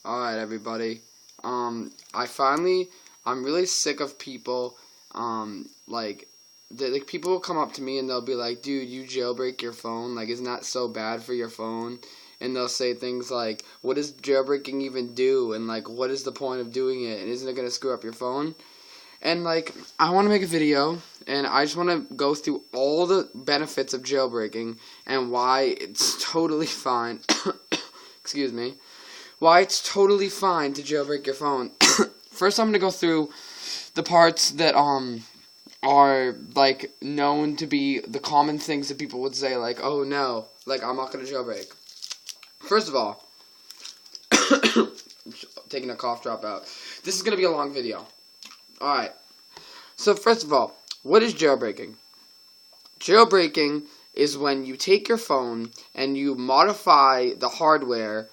Alright, everybody. I'm really sick of people, people will come up to me and they'll be like, dude, you jailbreak your phone? Like, isn't that so bad for your phone? And they'll say things like, what does jailbreaking even do? And, like, what is the point of doing it? And isn't it going to screw up your phone? And, like, I want to make a video, and I just want to go through all the benefits of jailbreaking and why it's totally fine. Excuse me. Why it's totally fine to jailbreak your phone. First, I'm going to go through the parts that, are, like, known to be the common things that people would say, like, oh, no, like, I'm not going to jailbreak. First of all, taking a cough drop out. This is going to be a long video. Alright. So, first of all, what is jailbreaking? Jailbreaking is when you take your phone and you modify the hardware,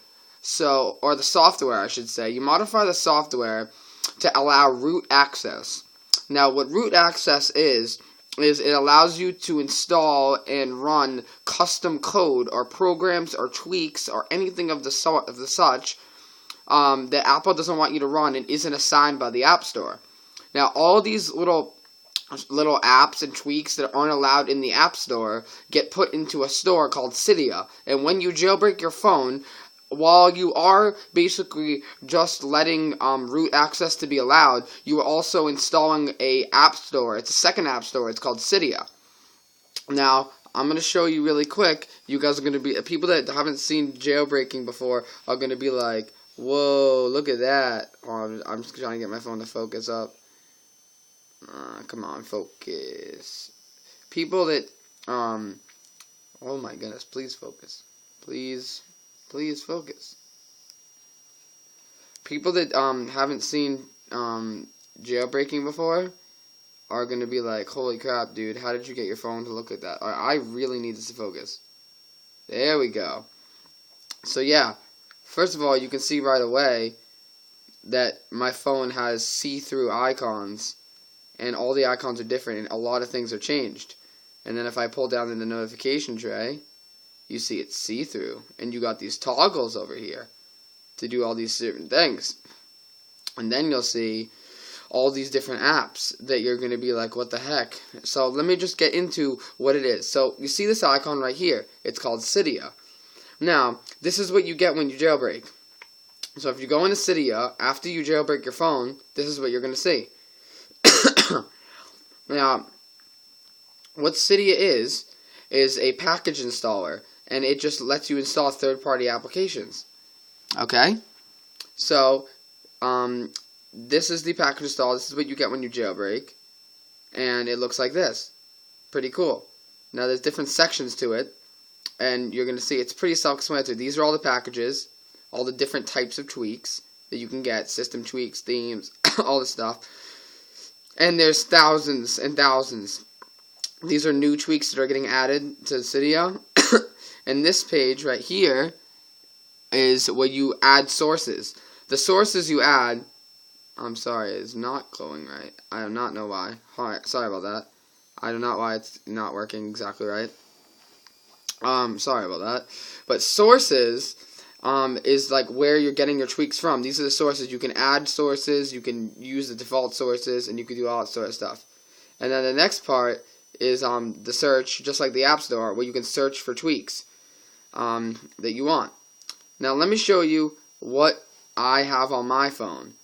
or the software, I should say. You modify the software to allow root access. Now, what root access is it allows you to install and run custom code or programs or tweaks or anything of the such that Apple doesn't want you to run and isn't assigned by the App Store. Now, all these little apps and tweaks that aren't allowed in the App Store get put into a store called Cydia. And when you jailbreak your phone, while you are basically just letting root access to be allowed, you are also installing a app store. It's a second app store. It's called Cydia. Now, I'm going to show you really quick. You guys are going to be, people that haven't seen jailbreaking before are going to be like, whoa, look at that. Oh, I'm just trying to get my phone to focus up. Come on, focus. People that, oh my goodness, please focus. Please focus. People that haven't seen jailbreaking before are going to be like, holy crap, dude, how did you get your phone to look like that? I really need this to focus. There we go. So yeah, first of all, you can see right away that my phone has see-through icons, and all the icons are different, and a lot of things are changed. And then if I pull down in the notification tray, you see it's see-through, and you got these toggles over here to do all these different things. And then you'll see all these different apps that you're going to be like, what the heck? So let me just get into what it is. So you see this icon right here. It's called Cydia. Now, this is what you get when you jailbreak. So if you go into Cydia, after you jailbreak your phone, this is what you're going to see. Now, what Cydia is a package installer, and it just lets you install third-party applications. Okay? So, this is the package install. This is what you get when you jailbreak, and it looks like this. Pretty cool. Now, there's different sections to it, and you're going to see it's pretty self-explanatory. These are all the packages, all the different types of tweaks that you can get, system tweaks, themes, all this stuff. And there's thousands and thousands. These are new tweaks that are getting added to Cydia. And this page right here is where you add sources. The sources you add, I'm sorry, it's not going right. I do not know why. Sorry about that. I do not know why it's not working exactly right. Sorry about that. But sources is like where you're getting your tweaks from. These are the sources. You can add sources, you can use the default sources, and you can do all that sort of stuff. And then the next part is the search, just like the App Store, where you can search for tweaks that you want. Now let me show you what I have on my phone.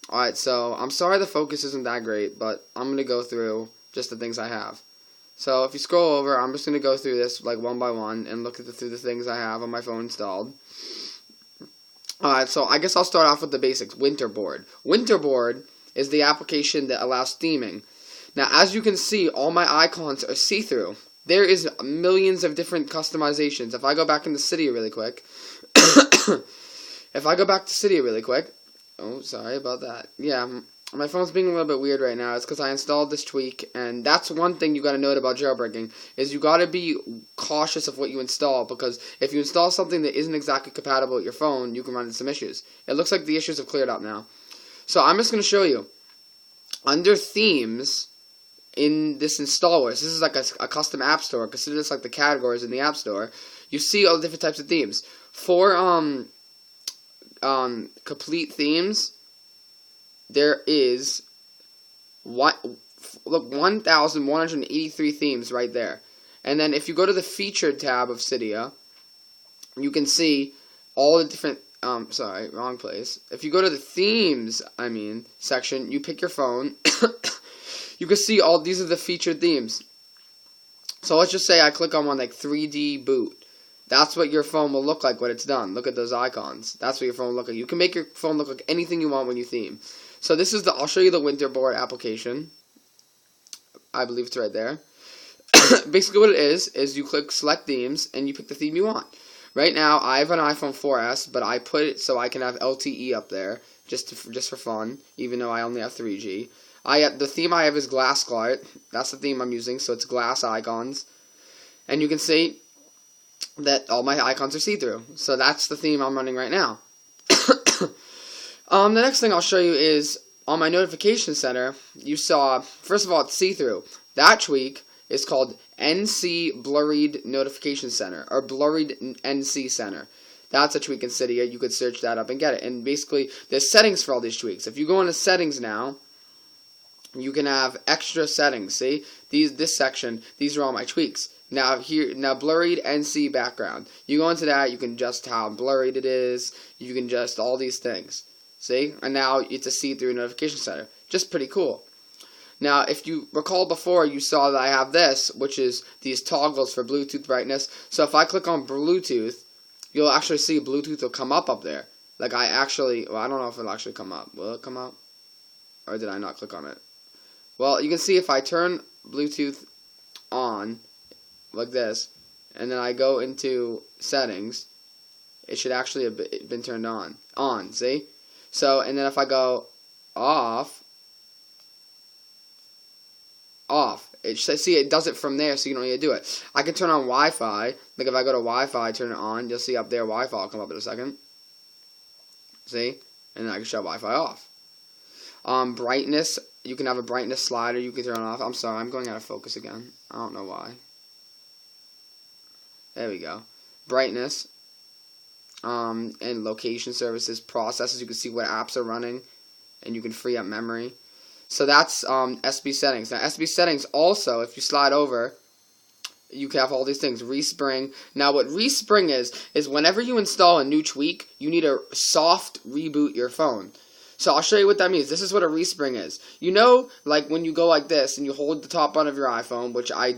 Alright, so I'm sorry the focus isn't that great, but I'm going to go through just the things I have. So if you scroll over, I'm just going to go through this like one by one and look through the things I have on my phone installed. Alright, so I guess I'll start off with the basics. Winterboard. Winterboard is the application that allows theming. Now, as you can see, all my icons are see-through. There is millions of different customizations. If I go back into Cydia really quick, oh, sorry about that. Yeah, my phone's being a little bit weird right now. It's because I installed this tweak, and that's one thing you got to note about jailbreaking, is you got to be cautious of what you install, because if you install something that isn't exactly compatible with your phone, you can run into some issues. It looks like the issues have cleared up now. So I'm just going to show you. Under themes, in this installer, this is like a custom app store. Consider this like the categories in the app store. You see all the different types of themes. For complete themes, there is look 1,183 themes right there. And then if you go to the featured tab of Cydia, you can see all the different sorry, wrong place. If you go to the themes, section, you pick your phone, you can see all these are the featured themes. So let's just say I click on one like 3D boot. That's what your phone will look like when it's done. Look at those icons. That's what your phone will look like. You can make your phone look like anything you want when you theme. So this is I'll show you the Winterboard application. I believe it's right there. Basically what it is you click select themes and you pick the theme you want. Right now I have an iPhone 4S, but I put it so I can have LTE up there just for fun, even though I only have 3G. The theme I have is Glass Glart. That's the theme I'm using, so it's glass icons. And you can see that all my icons are see-through. So that's the theme I'm running right now. The next thing I'll show you is on my notification center, you saw, first of all, it's see-through. That tweak is called NC Blurried Notification Center, or Blurried NC Center. That's a tweak in Cydia. You could search that up and get it. And basically, there's settings for all these tweaks. If you go into settings now, you can have extra settings. See, this section, these are all my tweaks. Now blurred NC background. You go into that, you can adjust how blurred it is. You can adjust all these things. See, and now it's a see-through notification center. Just pretty cool. Now, if you recall before, you saw that I have this, which is these toggles for Bluetooth brightness. So if I click on Bluetooth, you'll actually see Bluetooth will come up there. Like I don't know if it'll actually come up. Will it come up? Or did I not click on it? Well, you can see if I turn Bluetooth on, like this, and then I go into settings, it should actually have been turned on. See? So, and then if I go off, it does it from there, so you don't need to do it. I can turn on Wi-Fi. Like if I go to Wi-Fi, turn it on, you'll see up there Wi-Fi will come up in a second. See? And then I can shut Wi-Fi off. Brightness, you can have a brightness slider you can turn off. I'm sorry, I'm going out of focus again. I don't know why. There we go. Brightness. And location services, processes. You can see what apps are running, and you can free up memory. So that's SB settings. Now SB settings also, if you slide over, you can have all these things. Respring. Now what Respring is whenever you install a new tweak, you need to soft reboot your phone. So I'll show you what that means. This is what a respring is. You know, like when you go like this and you hold the top button of your iPhone, which I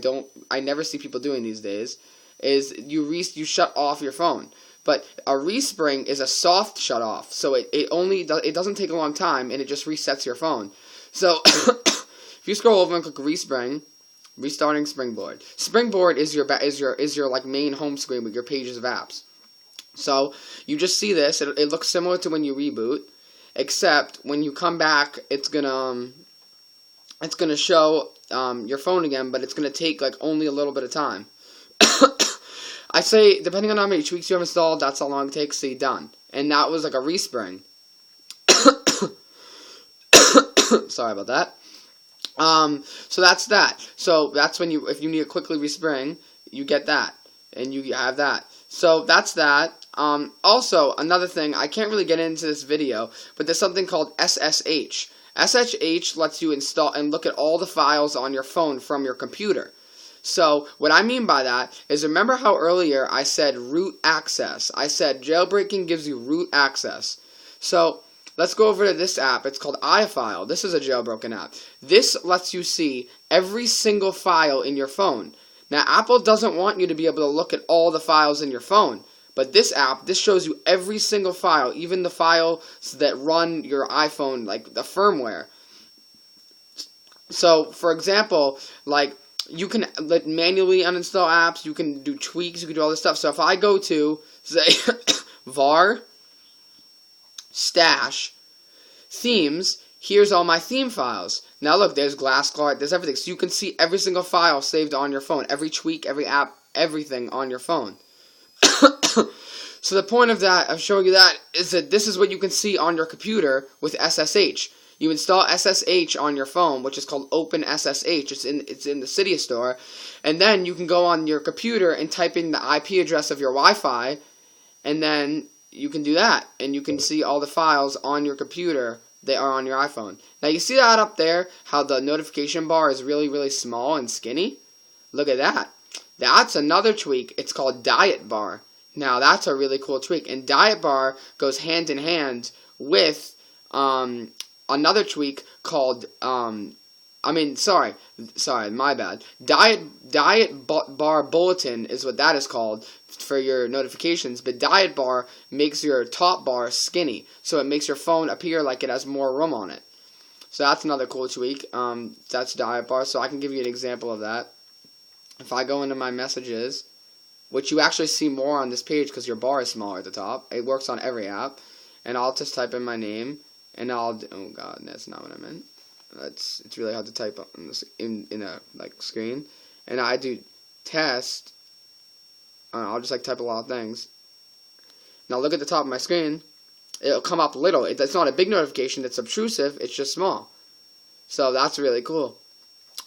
never see people doing these days, is you shut off your phone. But a respring is a soft shut off. So it doesn't take a long time and it just resets your phone. So if you scroll over and click Respring, restarting Springboard. Springboard is your like main home screen with your pages of apps. So you just see this. It looks similar to when you reboot, except when you come back, it's gonna show your phone again, but it's gonna take like only a little bit of time. I say, depending on how many tweaks you have installed, that's how long it takes to see done. And that was like a respring. Sorry about that. So that's that. So that's when if you need to quickly respring, you get that. And you have that. So that's that. Also, another thing, I can't really get into this video, but there's something called SSH. SSH lets you install and look at all the files on your phone from your computer. So, what I mean by that is, remember how earlier I said root access? I said jailbreaking gives you root access. So, let's go over to this app. It's called iFile. This is a jailbroken app. This lets you see every single file in your phone. Now, Apple doesn't want you to be able to look at all the files in your phone. But this app, this shows you every single file, even the files that run your iPhone, like the firmware. So, for example, like, you can manually uninstall apps, you can do tweaks, you can do all this stuff. So if I go to, say, var, stash, themes, here's all my theme files. Now look, there's Glass Glart, there's everything. So you can see every single file saved on your phone, every tweak, every app, everything on your phone. So the point of that, of showing you that, is that this is what you can see on your computer with SSH. You install SSH on your phone, which is called Open SSH. It's in the Cydia store, and then you can go on your computer and type in the IP address of your Wi-Fi, and then you can do that, and you can see all the files on your computer. They are on your iPhone. Now you see that up there, how the notification bar is really, really small and skinny? Look at that. That's another tweak. It's called DietBar. Now that's a really cool tweak. And DietBar goes hand in hand with another tweak called, my bad. DietBar Bulletin is what that is called for your notifications, but DietBar makes your top bar skinny, so it makes your phone appear like it has more room on it. So that's another cool tweak. That's DietBar, so I can give you an example of that. If I go into my messages, which you actually see more on this page because your bar is smaller at the top. It works on every app, and I'll just type in my name, and oh god, that's not what I meant. It's really hard to type on this in a screen, and I do test. I'll just type a lot of things. Now look at the top of my screen. It'll come up little. It's not a big notification. It's obtrusive. It's just small. So that's really cool.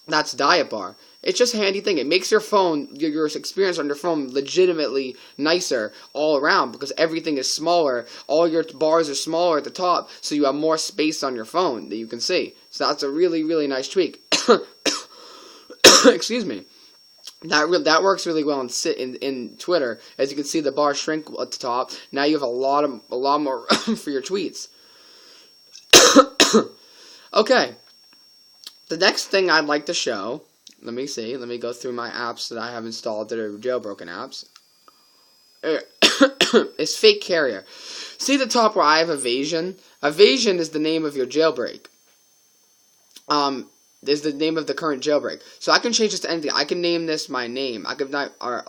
That's DietBar. It's just a handy thing. It makes your phone, your experience on your phone, legitimately nicer all around because everything is smaller. All your bars are smaller at the top, so you have more space on your phone that you can see. So that's a really, really nice tweak. Excuse me. That works really well in Twitter. As you can see, the bar shrink at the top. Now you have a lot more room for your tweets. Okay. The next thing I'd like to show, let me go through my apps that I have installed that are jailbroken apps, is Fake Carrier. See the top where I have Evasion? Evasion is the name of your jailbreak. Is the name of the current jailbreak. So I can change this to anything. I can name this my name. I could not, or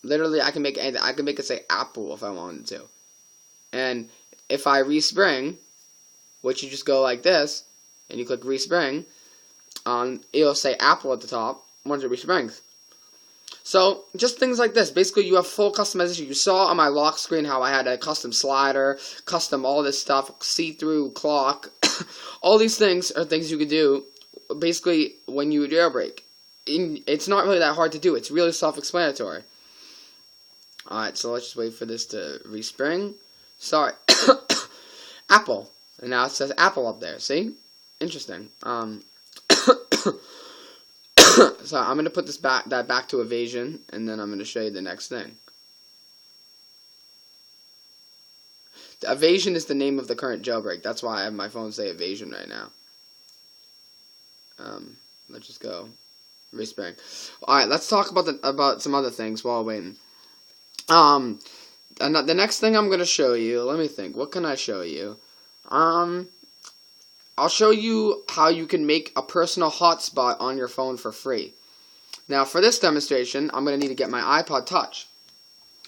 literally I can make anything. I can make it say Apple if I wanted to. And if I respring, which you just go like this, and you click Respring, it'll say Apple at the top once it resprings. So, just things like this. Basically, you have full customization. You saw on my lock screen how I had a custom slider, custom all this stuff, see-through clock. All these things are things you can do, basically, when you jailbreak. It's not really that hard to do. It's really self-explanatory. Alright, so let's just wait for this to respring. Sorry. Apple. And now it says Apple up there. See? Interesting. So I'm going to put that back to Evasion, and then I'm going to show you the next thing. The Evasion is the name of the current jailbreak. That's why I have my phone say Evasion right now. Let's just go Respring. Alright, let's talk about some other things while waiting. And the next thing I'm going to show you, let me think. What can I show you? I'll show you how you can make a personal hotspot on your phone for free. Now, for this demonstration, I'm going to need to get my iPod Touch,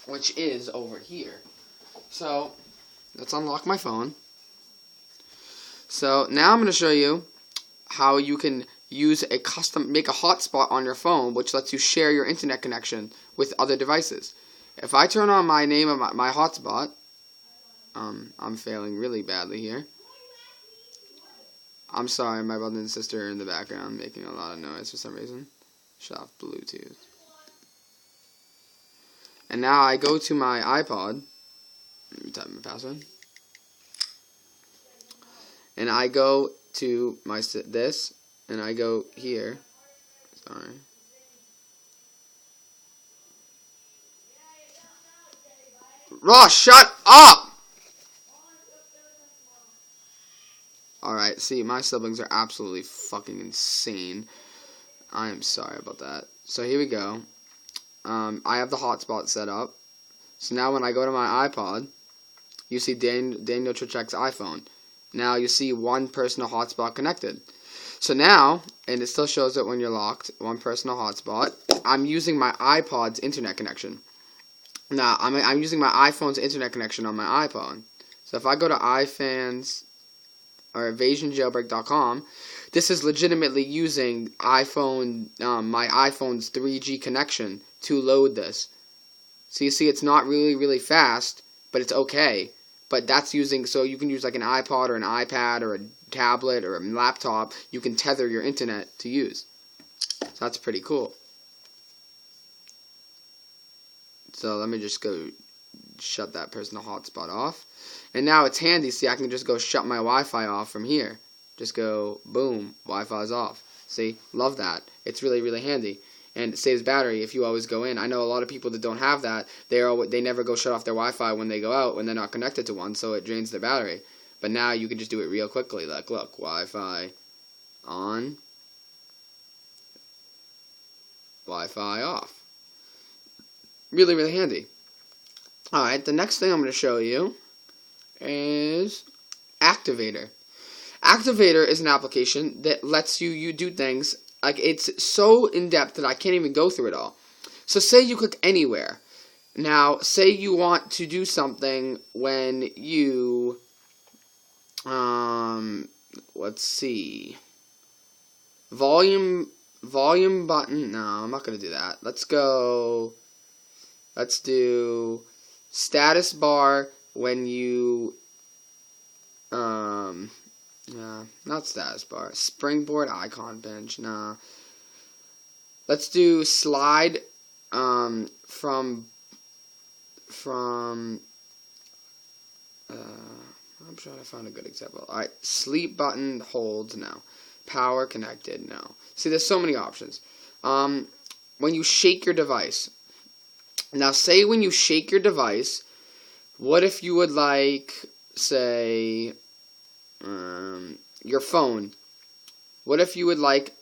which is over here. So, let's unlock my phone. So, now I'm going to show you how you can make a hotspot on your phone, which lets you share your internet connection with other devices. If I turn on my name of my hotspot, I'm failing really badly here. I'm sorry, my brother and sister are in the background making a lot of noise for some reason. Shut off Bluetooth. And now I go to my iPod. Let me type my password. And I go to this, and I go here. Sorry. Ross, shut up! Alright, see, my siblings are absolutely fucking insane. I am sorry about that. So here we go. I have the hotspot set up. So now when I go to my iPod, you see Daniel Trichek's iPhone. Now you see one personal hotspot connected. So now, and it still shows it when you're locked, one personal hotspot. I'm using my iPod's internet connection. Now, I'm using my iPhone's internet connection on my iPhone. So if I go to iFans or evasionjailbreak.com, this is legitimately using my iPhone's 3G connection to load this. So you see, it's not really fast, but it's okay. But that's using, so you can use like an iPod or an iPad or a tablet or a laptop. You can tether your internet to use. So that's pretty cool. So let me just go shut that personal hotspot off. And now it's handy. See, I can just go shut my Wi-Fi off from here. Just go, boom, Wi-Fi's off. See, love that. It's really, really handy. And it saves battery if you always go in. I know a lot of people that don't have that. They never go shut off their Wi-Fi when they go out when they're not connected to one, so it drains their battery. But now you can just do it real quickly. Like, look, Wi-Fi on, Wi-Fi off. Really, really handy. Alright, the next thing I'm going to show you is Activator. Activator is an application that lets you do things. Like, it's so in-depth that I can't even go through it all. So say you click anywhere. Now, say you want to do something when you, let's see, volume button. No, I'm not going to do that. Let's do status bar when you, not status bar. Springboard icon bench. Nah. Let's do slide from I'm trying to find a good example. Alright, sleep button holds now. Power connected, no. See, there's so many options. When you shake your device. Now, say when you shake your device, what if you would like, say, your phone. What if you would like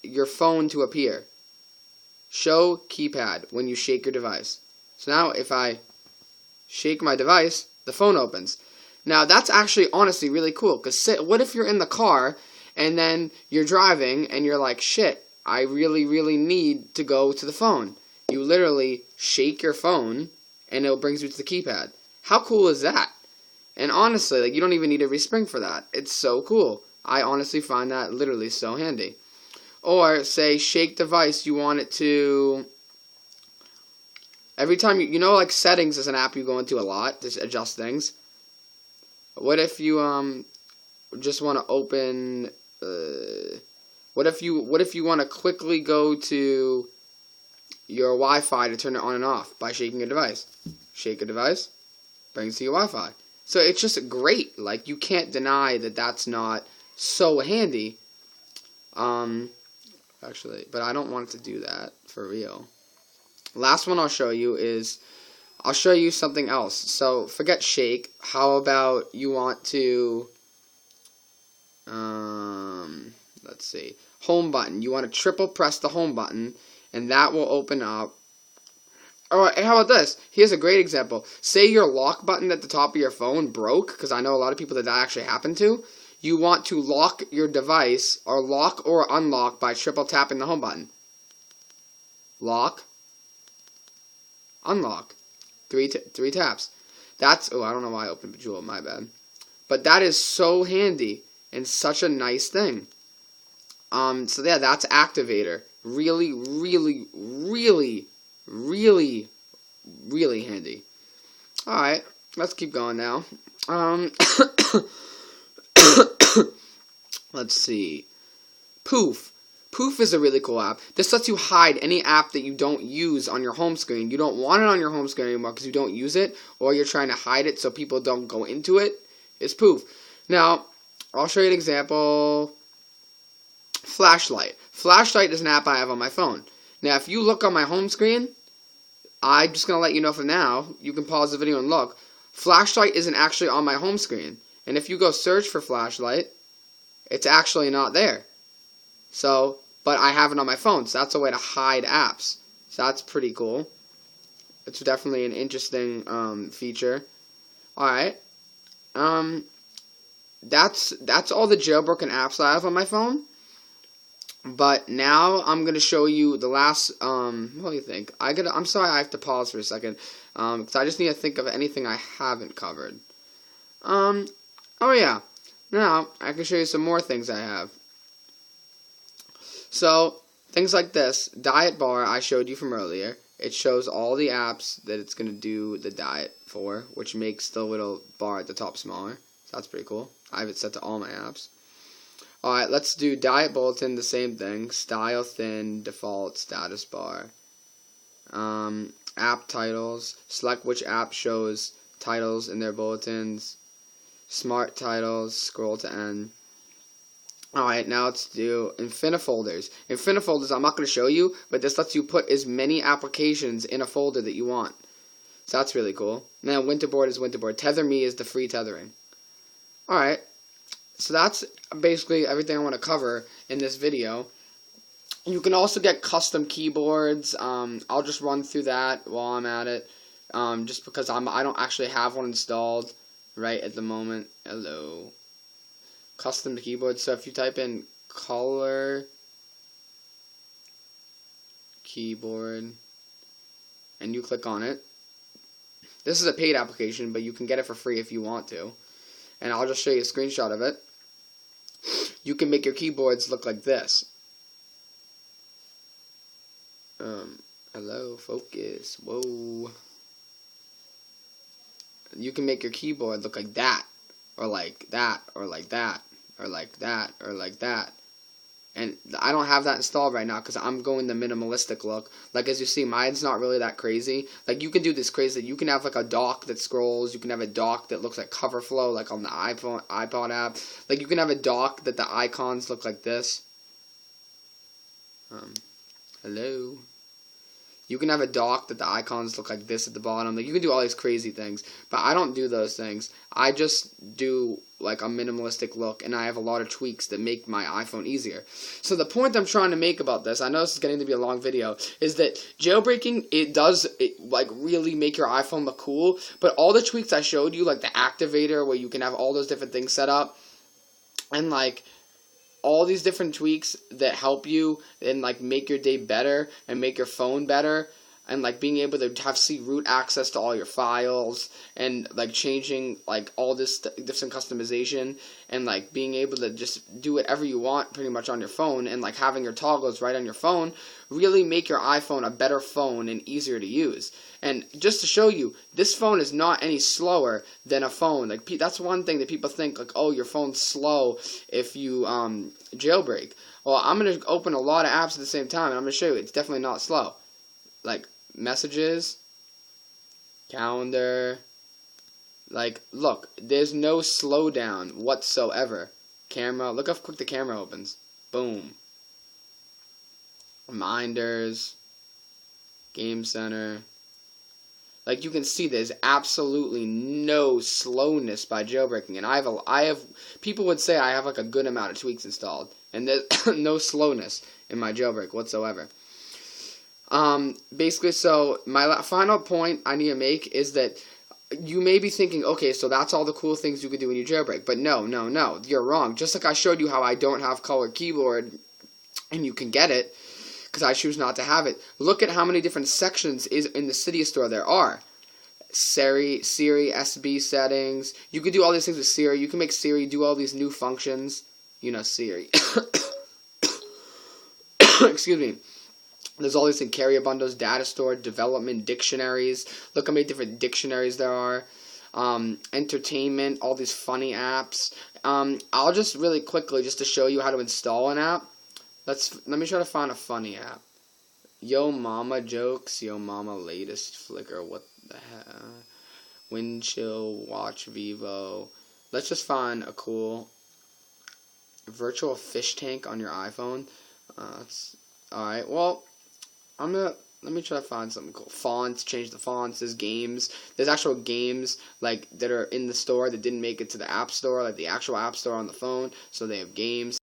your phone to appear? Show keypad when you shake your device. So now if I shake my device, the phone opens. Now that's actually honestly really cool, because what if you're in the car and then you're driving and you're like, shit, I really, really need to go to the phone. You literally shake your phone and it brings you to the keypad. How cool is that? And honestly, like, you don't even need a Respring for that. It's so cool. I honestly find that literally so handy. Or, say, shake device, you want it to, every time you know, like, settings is an app you go into a lot to adjust things. What if you, just want to open, what if you want to quickly go to your Wi-Fi to turn it on and off by shaking a device? Shake a device, brings to your Wi-Fi. So it's just great. Like, you can't deny that that's not so handy. Actually, but I don't want it to do that for real. Last one I'll show you is, I'll show you something else. So forget shake. How about you want to, let's see, home button. You want to triple press the home button, and that will open up. Alright, how about this? Here's a great example. Say your lock button at the top of your phone broke, because I know a lot of people that actually happened to. You want to lock your device, or lock or unlock by triple tapping the home button. Lock. Unlock. Three taps. That's, oh, I don't know why I opened Bejeweled, my bad. But that is so handy, and such a nice thing. So yeah, that's Activator. Really, really, really, really, really handy. Alright, let's keep going now. Let's see. Poof. Poof is a really cool app. This lets you hide any app that you don't use on your home screen. You don't want it on your home screen anymore because you don't use it, or you're trying to hide it so people don't go into it. It's Poof. Now, I'll show you an example. Flashlight. Flashlight is an app I have on my phone. Now, if you look on my home screen, I'm just going to let you know for now. You can pause the video and look. Flashlight isn't actually on my home screen. And if you go search for flashlight, it's actually not there. So, but I have it on my phone, so that's a way to hide apps. So that's pretty cool. It's definitely an interesting feature. Alright. That's all the jailbroken apps I have on my phone. But now I'm going to show you the last, what do you think? I'm sorry I have to pause for a second, because I just need to think of anything I haven't covered. Oh yeah, now I can show you some more things I have. So, things like this, DietBar I showed you from earlier. It shows all the apps that it's going to do the diet for, which makes the little bar at the top smaller. So that's pretty cool. I have it set to all my apps. Alright, let's do Diet Bulletin, the same thing. Style thin, default, status bar. App titles. Select which app shows titles in their bulletins. Smart titles. Scroll to end. Alright, now let's do Infinifolders. Infinifolders, I'm not going to show you, but this lets you put as many applications in a folder that you want. So that's really cool. Now, Winterboard is Winterboard. TetherMe is the free tethering. Alright, so that's basically everything I want to cover in this video. You can also get custom keyboards. I'll just run through that while I'm at it. Just because I don't actually have one installed right at the moment. Hello. Custom keyboard. So if you type in color keyboard and you click on it, this is a paid application, but you can get it for free if you want to. And I'll just show you a screenshot of it. You can make your keyboards look like this. Hello, focus. Whoa. You can make your keyboard look like that, or like that, or like that, or like that, or like that. And I don't have that installed right now because I'm going the minimalistic look. Like, as you see, mine's not really that crazy. Like, you can do this crazy. You can have like a dock that scrolls. You can have a dock that looks like cover flow, like on the iPod app. Like, you can have a dock that the icons look like this. Hello. You can have a dock that the icons look like this at the bottom. Like, you can do all these crazy things, but I don't do those things. I just do like a minimalistic look, and I have a lot of tweaks that make my iPhone easier. So the point I'm trying to make about this, I know this is getting to be a long video, is that jailbreaking, it does like really make your iPhone look cool, but all the tweaks I showed you, like the Activator where you can have all those different things set up, and like all these different tweaks that help you and like make your day better and make your phone better, and like being able to have root access to all your files, and like changing like all this different customization, and like being able to just do whatever you want pretty much on your phone, and like having your toggles right on your phone really make your iPhone a better phone and easier to use. And just to show you, this phone is not any slower than a phone. Like, that's one thing that people think, like, oh, your phone's slow if you jailbreak. Well, I'm going to open a lot of apps at the same time, and I'm going to show you it's definitely not slow. Like, messages, calendar, like, look, there's no slowdown whatsoever. Camera, look how quick the camera opens. Boom. Reminders, Game Center. Like, you can see there's absolutely no slowness by jailbreaking, and I have people would say I have like a good amount of tweaks installed, and there's no slowness in my jailbreak whatsoever. Basically, so my final point I need to make is that you may be thinking, okay, so that's all the cool things you can do when you jailbreak, but no, you're wrong. Just like I showed you how I don't have color keyboard, and you can get it, because I choose not to have it. Look at how many different sections is in the Cydia store there are. Siri, SB settings. You can do all these things with Siri. You can make Siri do all these new functions. You know, Siri. Excuse me. There's all these things. Carrier bundles, data store, development, dictionaries. Look how many different dictionaries there are. Entertainment, all these funny apps. I'll just really quickly, just to show you how to install an app. Let me try to find a funny app. Yo Mama jokes. Yo Mama latest flicker. What the heck? Windchill. Watch Vivo. Let's just find a cool virtual fish tank on your iPhone. Alright, well, let me try to find something cool. Fonts, change the fonts. There's games. There's actual games like that are in the store that didn't make it to the app store, like the actual app store on the phone. So they have games.